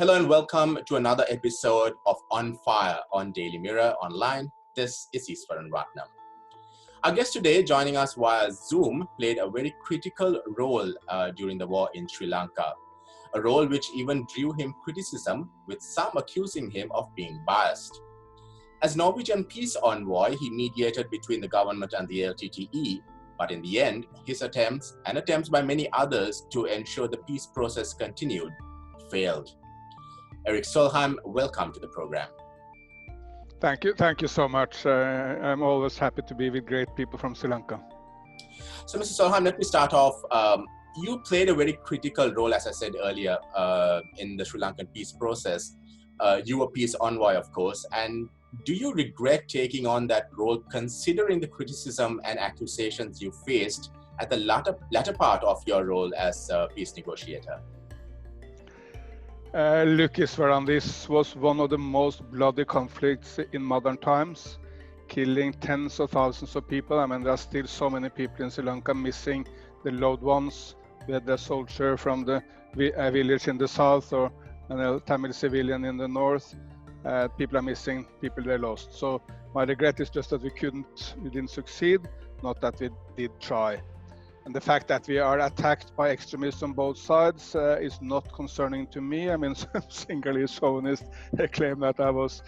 Hello and welcome to another episode of On Fire on Daily Mirror Online. This is Easwaran Rutnam. Our guest today, joining us via Zoom, played a very critical role during the war in Sri Lanka, a role which even drew him criticism, with some accusing him of being biased. As Norwegian peace envoy, he mediated between the government and the LTTE, but in the end, his attempts by many others to ensure the peace process continued failed. Erik Solheim, welcome to the program. Thank you so much. I'm always happy to be with great people from Sri Lanka. So, Mr. Solheim, let me start off. You played a very critical role, as I said earlier, in the Sri Lankan peace process. You were peace envoy, of course. And do you regret taking on that role, considering the criticism and accusations you faced at the latter part of your role as a peace negotiator? Look, Easwaran, this was one of the most bloody conflicts in modern times, killing tens of thousands of people. I mean, there are still so many people in Sri Lanka missing the loved ones. We had a soldier from a village in the south or a Tamil civilian in the north. People are missing, people were lost. So my regret is just that we didn't succeed, not that we did try. And the fact that we are attacked by extremists on both sides is not concerning to me. I mean, some Sinhalese chauvinists claim that I was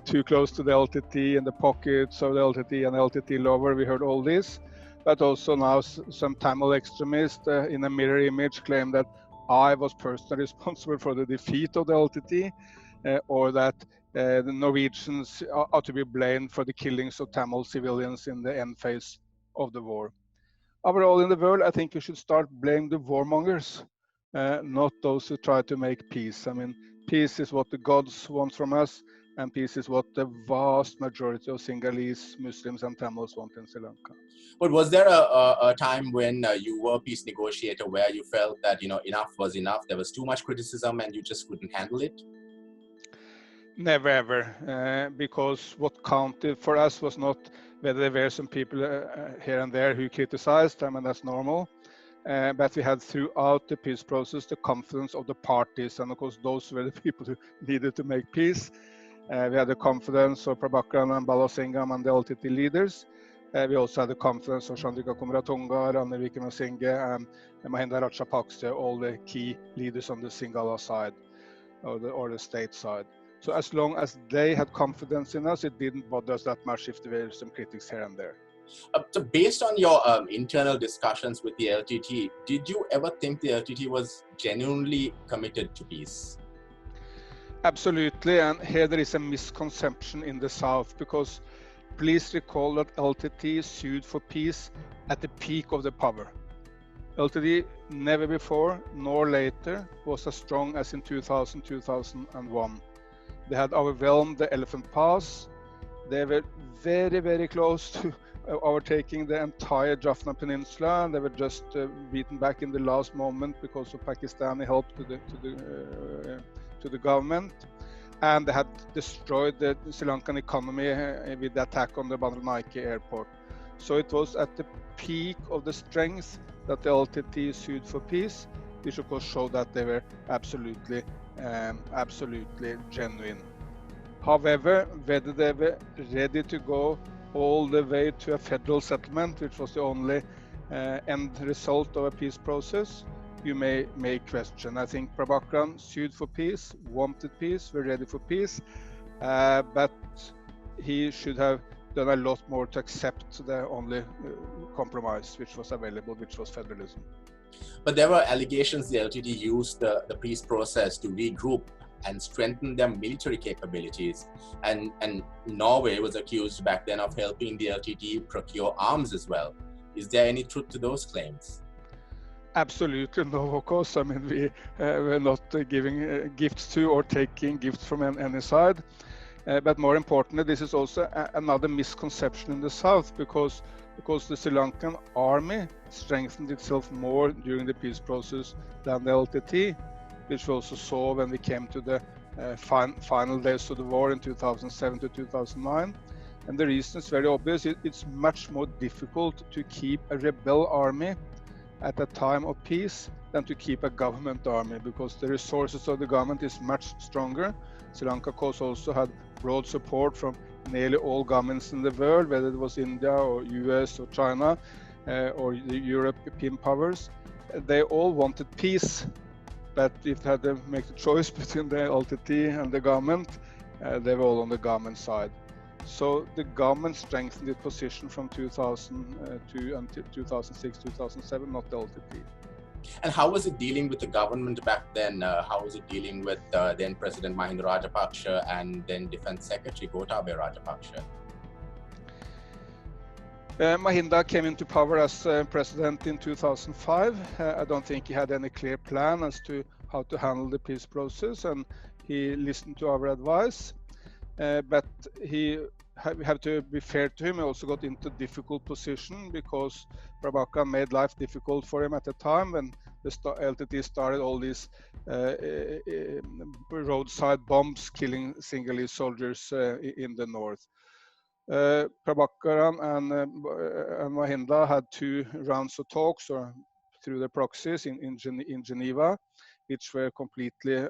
too close to the LTT, in the pockets of the LTT and LTT lover. We heard all this. But also now some Tamil extremists in a mirror image claim that I was personally responsible for the defeat of the LTT, or that the Norwegians are to be blamed for the killings of Tamil civilians in the end phase of the war. Overall in the world, I think we should start blaming the warmongers, not those who try to make peace. I mean, peace is what the gods want from us, and peace is what the vast majority of Sinhalese Muslims and Tamils want in Sri Lanka. But was there a time when you were a peace negotiator where you felt that, enough was enough, there was too much criticism and you just couldn't handle it? Never ever, because what counted for us was not whether there were some people here and there who criticized. I mean, that's normal. But we had throughout the peace process the confidence of the parties, and of course those were the people who needed to make peace. We had the confidence of Prabakaran and Balasingam and the LTT leaders. We also had the confidence of Chandrika Kumaratunga, Ranil Wickremesinghe, and Mahinda Rajapaksa, all the key leaders on the Sinhala side or the state side. So as long as they had confidence in us, it didn't bother us that much if there were some critics here and there. So based on your internal discussions with the LTT, did you ever think the LTT was genuinely committed to peace? Absolutely, and here there is a misconception in the south, because please recall that LTT sued for peace at the peak of the power. LTT never before nor later was as strong as in 2000, 2001. They had overwhelmed the Elephant Pass. They were very, very close to overtaking the entire Jaffna Peninsula, and they were just beaten back in the last moment because of Pakistani help to the government. And they had destroyed the Sri Lankan economy with the attack on the Bandaranaike airport. So it was at the peak of the strength that the LTT sued for peace, which of course showed that they were absolutely genuine. However, whether they were ready to go all the way to a federal settlement, which was the only end result of a peace process, you may question. I think Prabakaran sued for peace, wanted peace, were ready for peace, but he should have done a lot more to accept the only compromise which was available, which was federalism. But there were allegations the LTT used the peace process to regroup and strengthen their military capabilities. And Norway was accused back then of helping the LTT procure arms as well. Is there any truth to those claims? Absolutely no, of course. I mean, we were not giving gifts to or taking gifts from any side. But more importantly, this is also another misconception in the south, because the Sri Lankan army strengthened itself more during the peace process than the LTT, which we also saw when we came to the final days of the war in 2007 to 2009. And the reason is very obvious. It's much more difficult to keep a rebel army at a time of peace than to keep a government army, because the resources of the government is much stronger. Sri Lanka, of course, also had broad support from nearly all governments in the world, whether it was India or US or China or the European powers. They all wanted peace, but if they had to make the choice between the LTT and the government, they were all on the government side. So the government strengthened its position from 2002 until 2006, 2007, not the LTT. And how was it dealing with the government back then? How was it dealing with then President Mahinda Rajapaksa and then Defense Secretary Gotabaya Rajapaksa? Mahinda came into power as president in 2005. I don't think he had any clear plan as to how to handle the peace process, and he listened to our advice. But we have to be fair to him. He also got into a difficult position because Prabakaran made life difficult for him at the time when the LTT started all these roadside bombs killing Sinhalese soldiers in the north. Prabakaran and Mahinda had 2 rounds of talks through the proxies in Geneva, which were completely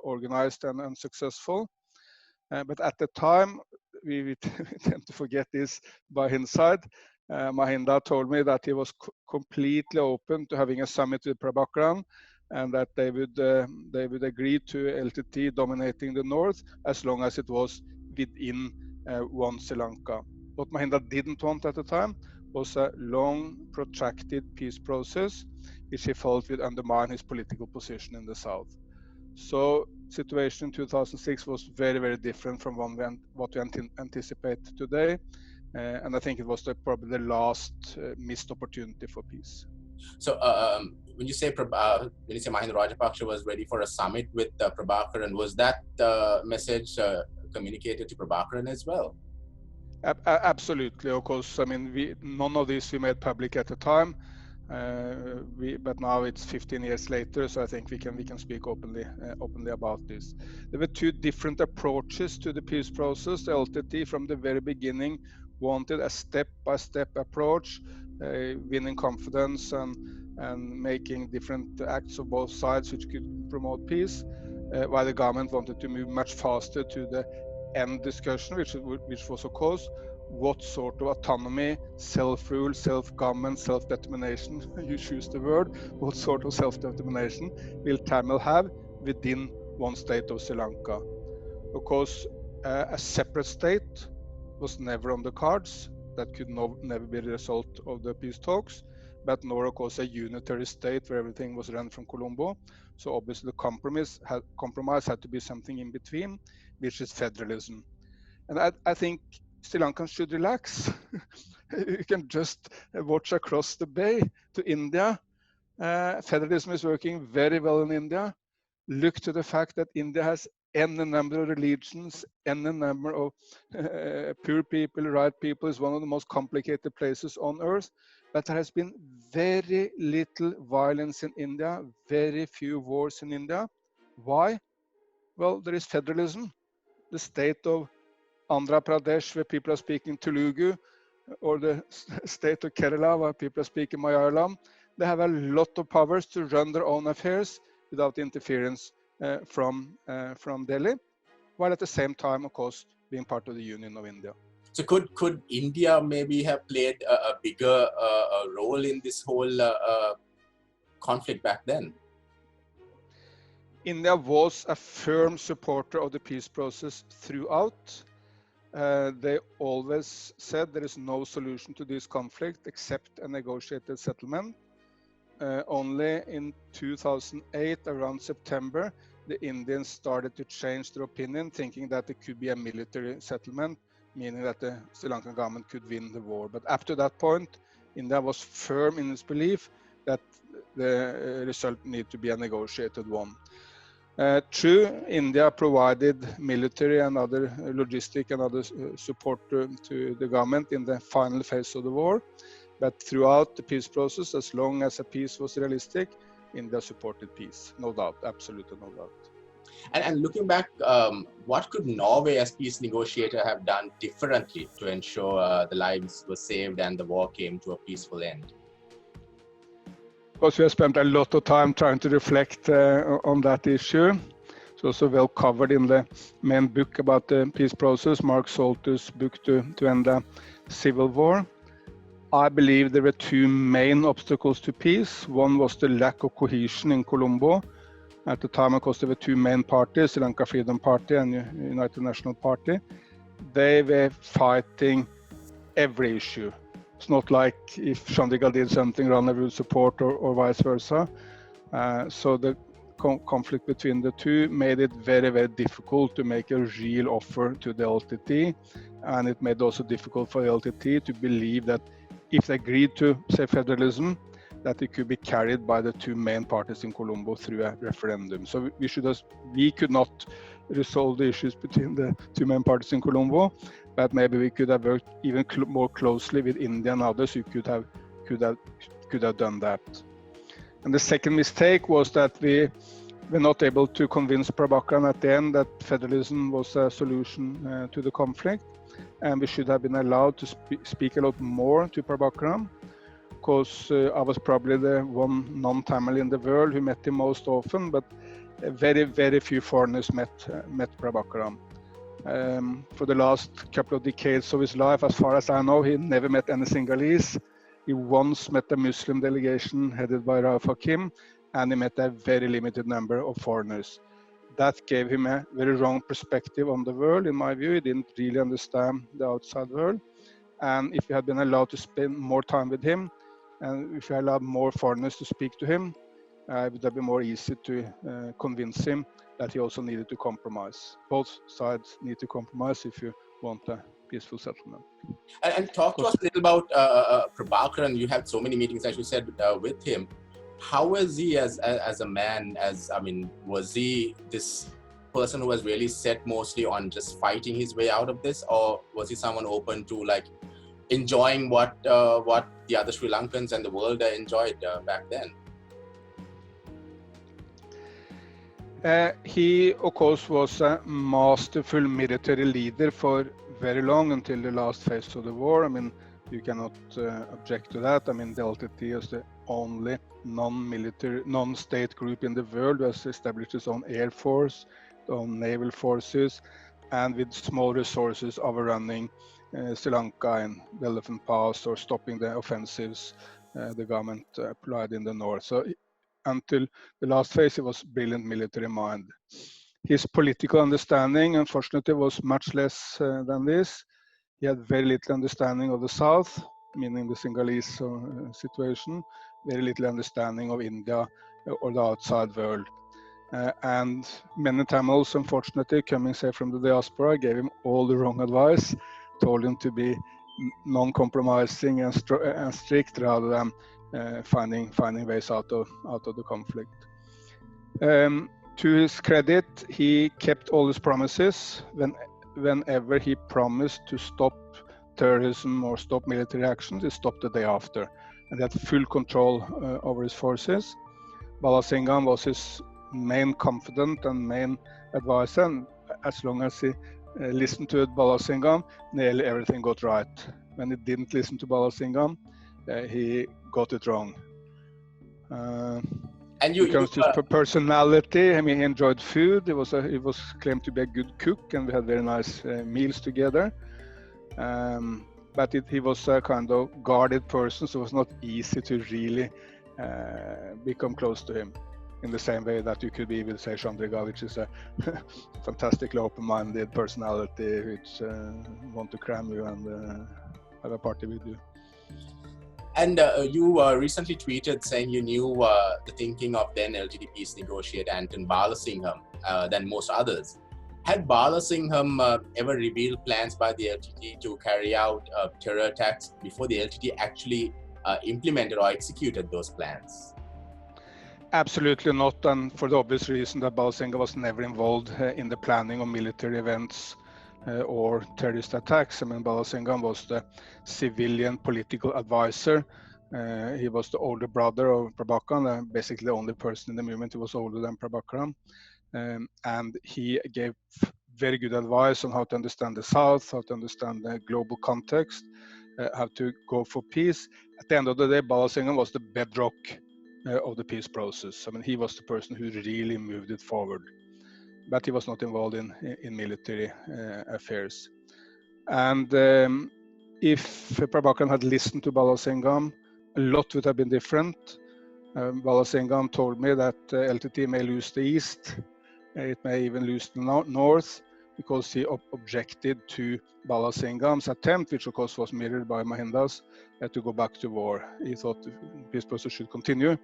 organized and unsuccessful. But at the time, we tend to forget this by hindsight. Mahinda told me that he was completely open to having a summit with Prabakaran, and that they would agree to LTT dominating the north as long as it was within one Sri Lanka. What Mahinda didn't want at the time was a long, protracted peace process, which he felt would undermine his political position in the south. So situation in 2006 was very, very different from what we anticipate today. And I think it was probably the last missed opportunity for peace. So when you say Mahinda Rajapaksa was ready for a summit with Prabakaran, was that message communicated to Prabakaran as well? Absolutely, of course. I mean, none of this we made public at the time, but now it's 15 years later, so I think we can speak openly about this. There were 2 different approaches to the peace process. The LTT from the very beginning wanted a step-by-step approach, winning confidence and making different acts of both sides which could promote peace, while the government wanted to move much faster to the end discussion, which was, of course, what sort of autonomy, self-rule, self-government, self-determination, you choose the word, what sort of self-determination will Tamil have within one state of Sri Lanka? Of course, a separate state was never on the cards. That could never be the result of the peace talks, but nor, of course, a unitary state where everything was run from Colombo. So obviously the compromise had to be something in between, which is federalism. And I think Sri Lankans should relax. You can just watch across the bay to India. Federalism is working very well in India. Look to the fact that India has any number of religions, any number of poor people, right people. Is one of the most complicated places on earth. But there has been very little violence in India, very few wars in India. Why? Well, there is federalism. The state of Andhra Pradesh, where people are speaking Telugu, or the state of Kerala, where people are speaking Malayalam, they have a lot of powers to run their own affairs without interference from Delhi, while at the same time, of course, being part of the Union of India. So could India maybe have played a bigger role in this whole conflict back then? India was a firm supporter of the peace process throughout. They always said there is no solution to this conflict except a negotiated settlement. Only in 2008, around September, the Indians started to change their opinion, thinking that it could be a military settlement, meaning that the Sri Lankan government could win the war. But up to that point, India was firm in its belief that the result needed to be a negotiated one. True, India provided military and other logistic and other support to the government in the final phase of the war. But throughout the peace process, as long as a peace was realistic, India supported peace, no doubt, absolutely no doubt. And looking back, what could Norway as peace negotiator have done differently to ensure the lives were saved and the war came to a peaceful end? course, we have spent a lot of time trying to reflect on that issue. It's also well covered in the main book about the peace process, Mark Salter's book to end the civil war. I believe there were two main obstacles to peace. One was the lack of cohesion in Colombo. At the time, of course, there were two main parties, Sri Lanka Freedom Party and United National Party. They were fighting every issue. It's not like if Chandigarh did something, Rana would support or vice versa. So the conflict between the two made it very, very difficult to make a real offer to the LTT. And it made it also difficult for the LTT to believe that if they agreed to, say, federalism, that it could be carried by the two main parties in Colombo through a referendum. So we could not resolve the issues between the two main parties in Colombo, but maybe we could have worked even more closely with India and others who could have done that. And the second mistake was that we were not able to convince Prabakaran at the end that federalism was a solution to the conflict, and we should have been allowed to speak a lot more to Prabakaran, because I was probably the one non-Tamil in the world who met him most often, but very, very few foreigners met Prabakaran. For the last couple of decades of his life, as far as I know, he never met any Sinhalese. He once met a Muslim delegation headed by Rauf Hakim, and he met a very limited number of foreigners. That gave him a very wrong perspective on the world, in my view. He didn't really understand the outside world. And if we had been allowed to spend more time with him, and if we allowed more foreigners to speak to him, it would have been more easy to convince him that he also needed to compromise. Both sides need to compromise if you want a peaceful settlement. And talk to us a little about Prabakaran. You had so many meetings, as you said, with him. How was he as a man? Was he this person who was really set mostly on just fighting his way out of this, or was he someone open to enjoying what the other Sri Lankans and the world enjoyed back then? He, of course, was a masterful military leader for very long, until the last phase of the war. You cannot object to that. The LTT is the only non-military, non-state group in the world who has established its own air force, its own naval forces, and with small resources overrunning Sri Lanka in the Elephant Pass or stopping the offensives the government applied in the north. So until the last phase, he was brilliant military mind. His political understanding, unfortunately, was much less than this. He had very little understanding of the South, meaning the Sinhalese situation, very little understanding of India or the outside world. And many Tamils, unfortunately, coming, say, from the diaspora, gave him all the wrong advice, told him to be non-compromising and strict rather than finding ways out of the conflict. To his credit, he kept all his promises. Whenever he promised to stop terrorism or stop military actions, he stopped the day after, and he had full control over his forces. Balasingham was his main confidant and main advisor, and as long as he listened to Balasingham, nearly everything got right. When he didn't listen to Balasingham, he got it wrong. And when it comes to his personality, he enjoyed food. He was claimed to be a good cook, and we had very nice meals together. But he was a kind of guarded person, so it was not easy to really become close to him in the same way that you could be with, say, Chandriga, which is a fantastically open-minded personality which want to cram you and have a party with you. And you recently tweeted saying you knew the thinking of then LTT peace negotiator Anton Balasingham than most others. Had Balasingham ever revealed plans by the LTT to carry out terror attacks before the LTT actually implemented or executed those plans? Absolutely not, and for the obvious reason that Balasingham was never involved in the planning of military events or terrorist attacks. Balasingham was the civilian political advisor. He was the older brother of Prabakaran, basically the only person in the movement who was older than Prabakaran. And he gave very good advice on how to understand the South, how to understand the global context, how to go for peace. At the end of the day, Balasingham was the bedrock of the peace process. I mean, he was the person who really moved it forward, but he was not involved in military affairs. And if Prabakaran had listened to Balasingham, a lot would have been different. Balasingham told me that LTT may lose the east, it may even lose the north, because he objected to Balasingham's attempt, which of course was mirrored by Mahinda's, to go back to war. He thought the peace process should continue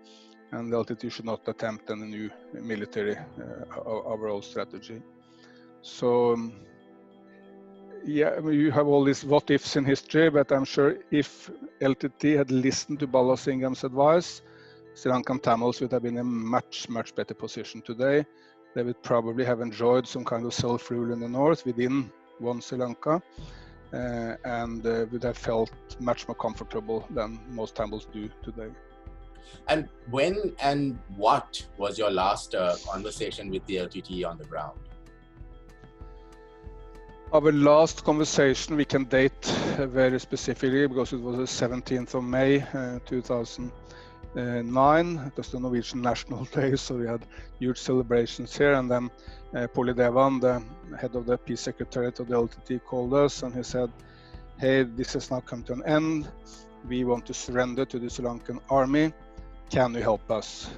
and the LTT should not attempt any new military overall strategy. So yeah, I mean, you have all these what ifs in history, but I'm sure if LTT had listened to Ballasingham's advice, Sri Lankan Tamils would have been in a much better position today. They would probably have enjoyed some kind of self-rule in the north within one Sri Lanka, and would have felt much more comfortable than most Tamils do today. And when and what was your last conversation with the LTT on the ground? Our last conversation we can date very specifically because it was the 17th of May 2009. It was the Norwegian National Day, so we had huge celebrations here. And then Poli Devan, the head of the Peace Secretariat of the LTT, called us and he said, "Hey, this has now come to an end. We want to surrender to the Sri Lankan army. Can you help us?"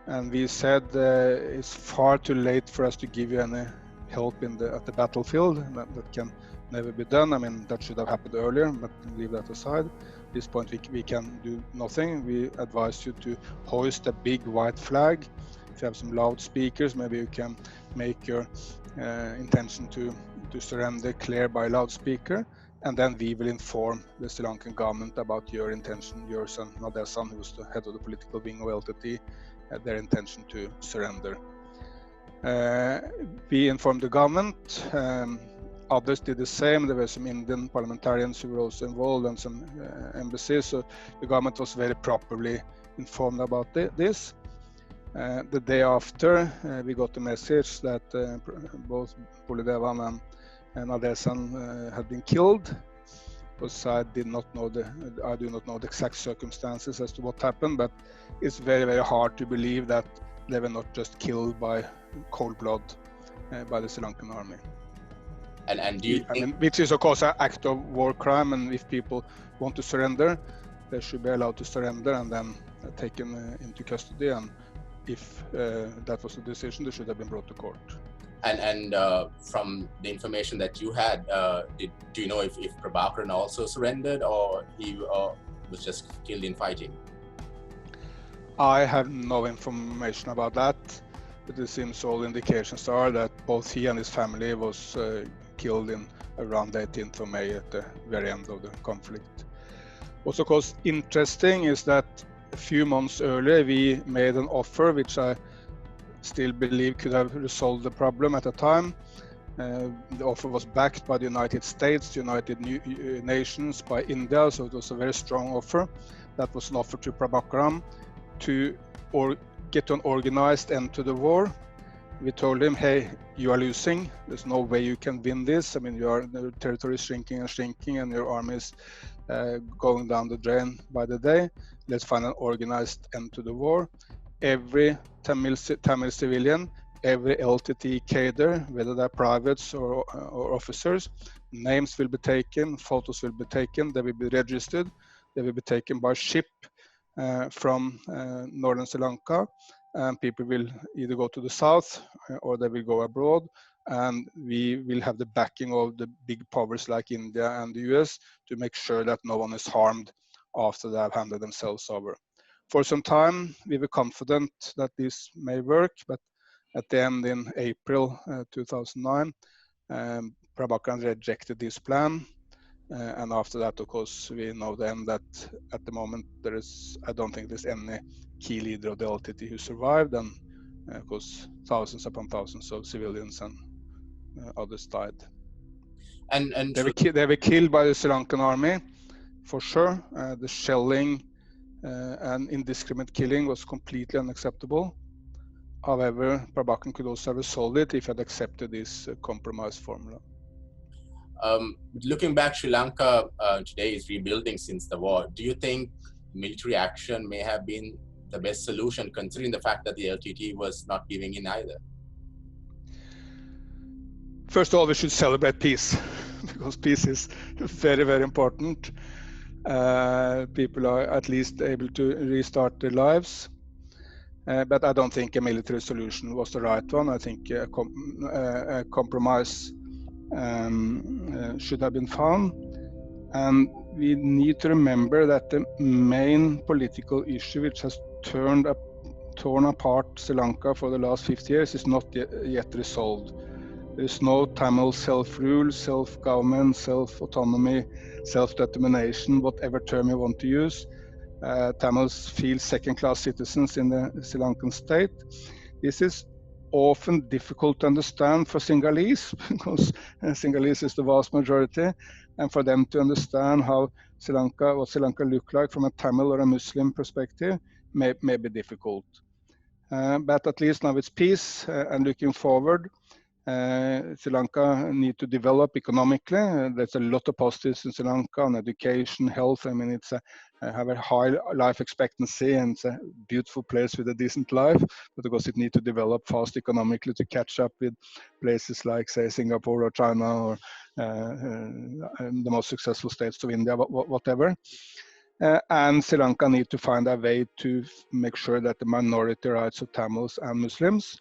And we said, it's far too late for us to give you any help at the battlefield. That can never be done. I mean, that should have happened earlier, but leave that aside. At this point, we can do nothing. We advise you to hoist a big white flag. If you have some loudspeakers, maybe you can make your intention to surrender clear by loudspeaker, and then we will inform the Sri Lankan government about your intention, yours and Nadesan, who was the head of the political wing of LTT, their intention to surrender. We informed the government. Others did the same. There were some Indian parliamentarians who were also involved and some embassies. So the government was very properly informed about this. The day after, we got the message that both Poli Devan and Nadesan had been killed. Because I do not know the exact circumstances as to what happened, but it's very hard to believe that they were not just killed by cold blood by the Sri Lankan army. And do you think, which is of course an act of war crime, and if people want to surrender, they should be allowed to surrender and then taken into custody, and if that was the decision, they should have been brought to court. And from the information that you had, do you know if Prabakaran also surrendered, or he was just killed in fighting? I have no information about that, but it seems all indications are that both he and his family was killed in around the 18th of May at the very end of the conflict. What's of course interesting is that a few months earlier we made an offer which I still believe could have resolved the problem at the time. The offer was backed by the United States, the United Nations, by India, so it was a very strong offer. That was an offer to Prabakaran to get an organized end to the war. We told him, hey, you are losing. There's no way you can win this. I mean, the territory is shrinking and your army is going down the drain by the day. Let's find an organized end to the war. Every Tamil civilian, every LTT cadre, whether they're privates or officers, names will be taken, photos will be taken, they will be registered, they will be taken by ship from northern Sri Lanka, and people will either go to the south or they will go abroad, and we will have the backing of the big powers like India and the US to make sure that no one is harmed after they have handed themselves over. For some time, we were confident that this may work, but at the end in April 2009, Prabakaran rejected this plan. And after that, of course, we know then that at the moment I don't think there's any key leader of the LTT who survived, and of course, thousands upon thousands of civilians and others died. And they were killed by the Sri Lankan army, for sure. The shelling and indiscriminate killing was completely unacceptable. However, Prabakaran could also have resolved it if he had accepted this compromise formula. Looking back, Sri Lanka today is rebuilding since the war. Do you think military action may have been the best solution, considering the fact that the LTT was not giving in either? First of all, we should celebrate peace because peace is very, very important. People are at least able to restart their lives. But I don't think a military solution was the right one. I think a compromise should have been found. And we need to remember that the main political issue which has torn apart Sri Lanka for the last 50 years is not yet resolved. There's no Tamil self-rule, self-government, self-autonomy, self-determination, whatever term you want to use. Tamils feel second-class citizens in the Sri Lankan state. This is often difficult to understand for Sinhalese because Sinhalese is the vast majority, and for them to understand what Sri Lanka look like from a Tamil or a Muslim perspective may be difficult. But at least now it's peace and looking forward. Sri Lanka need to develop economically. There's a lot of positives in Sri Lanka on education, health. I mean, it's have a high life expectancy and it's a beautiful place with a decent life. But of course, it needs to develop fast economically to catch up with places like, say, Singapore or China or the most successful states of India, whatever. And Sri Lanka need to find a way to make sure that the minority rights of Tamils and Muslims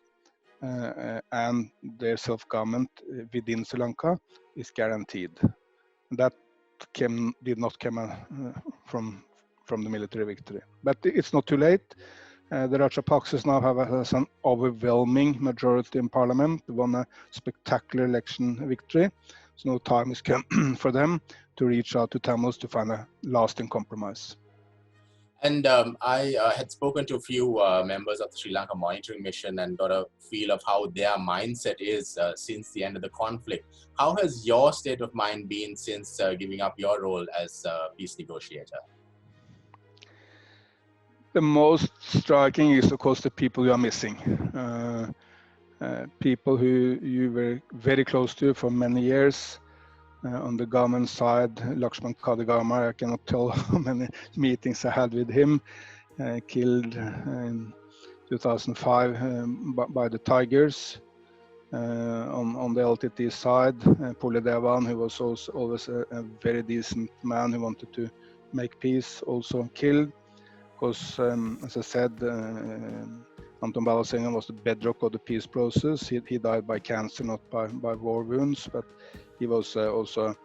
and their self-government within Sri Lanka is guaranteed. That did not come from the military victory. But it's not too late. The Rajapaksas now has an overwhelming majority in parliament, won a spectacular election victory. So no time is come for them to reach out to Tamils to find a lasting compromise. And I had spoken to a few members of the Sri Lanka monitoring mission and got a feel of how their mindset is since the end of the conflict. How has your state of mind been since giving up your role as peace negotiator? The most striking is, of course, the people you are missing. People who you were very close to for many years. On the government side, Lakshman Kadigamar, I cannot tell how many meetings I had with him, killed in 2005 by the Tigers. On the LTT side, Puli Devan, who was also always a very decent man who wanted to make peace, also killed. Because, as I said, Anton Balasingham was the bedrock of the peace process. He died by cancer, not by war wounds, but he was also a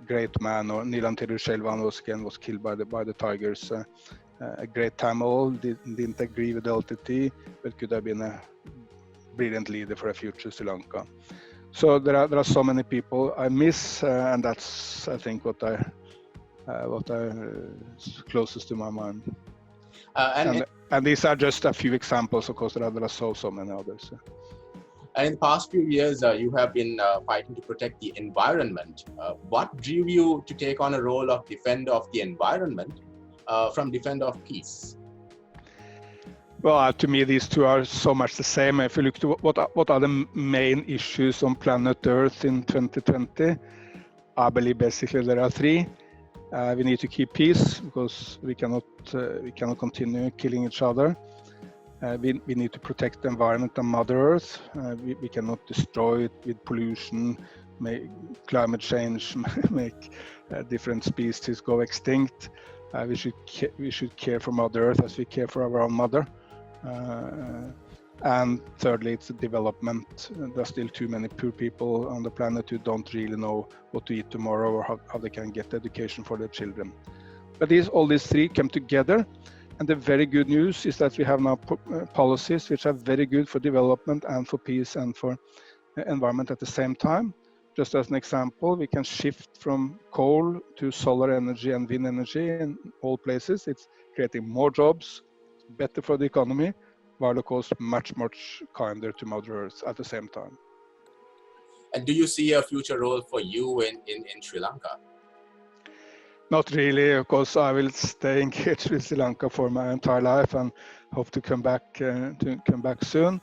great man. Or Nilan Tirushelvan was killed by the Tigers. A great Tamil, didn't agree with LTT, but could have been a brilliant leader for a future Sri Lanka. So there are so many people I miss, and that's, I think, what I closest to my mind. And these are just a few examples. Of course, there are so many others. And in the past few years, you have been fighting to protect the environment. What drew you to take on a role of defender of the environment from defender of peace? Well, to me, these two are so much the same. If you look to what are the main issues on planet Earth in 2020, I believe basically there are three. We need to keep peace because we cannot continue killing each other. We need to protect the environment and Mother Earth. We cannot destroy it with pollution, make climate change, make different species go extinct. We should care for Mother Earth as we care for our own mother. And thirdly, it's development. There's still too many poor people on the planet who don't really know what to eat tomorrow or how they can get education for their children. But all these three come together. And the very good news is that we have now policies which are very good for development and for peace and for environment at the same time. Just as an example, we can shift from coal to solar energy and wind energy in all places. It's creating more jobs, better for the economy, while of course much kinder to Mother Earth at the same time. And do you see a future role for you in Sri Lanka? Not really. Of course, I will stay engaged with Sri Lanka for my entire life and hope to come back soon.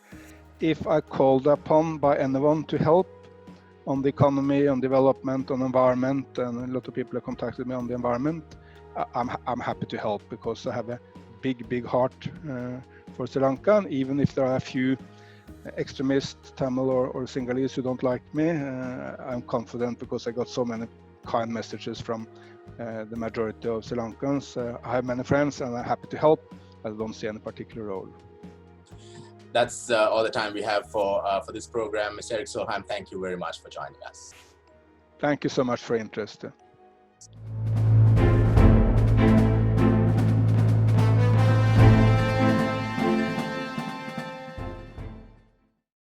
If I called upon by anyone to help on the economy, on development, on environment, and a lot of people have contacted me on the environment, I'm happy to help because I have a big heart for Sri Lanka. And even if there are a few extremist Tamil or Sinhalese who don't like me, I'm confident because I got so many kind messages from the majority of Sri Lankans. I have many friends and I'm happy to help. I don't see any particular role. That's all the time we have for this program. Mr. Erik Solheim, thank you very much for joining us. Thank you so much for your interest.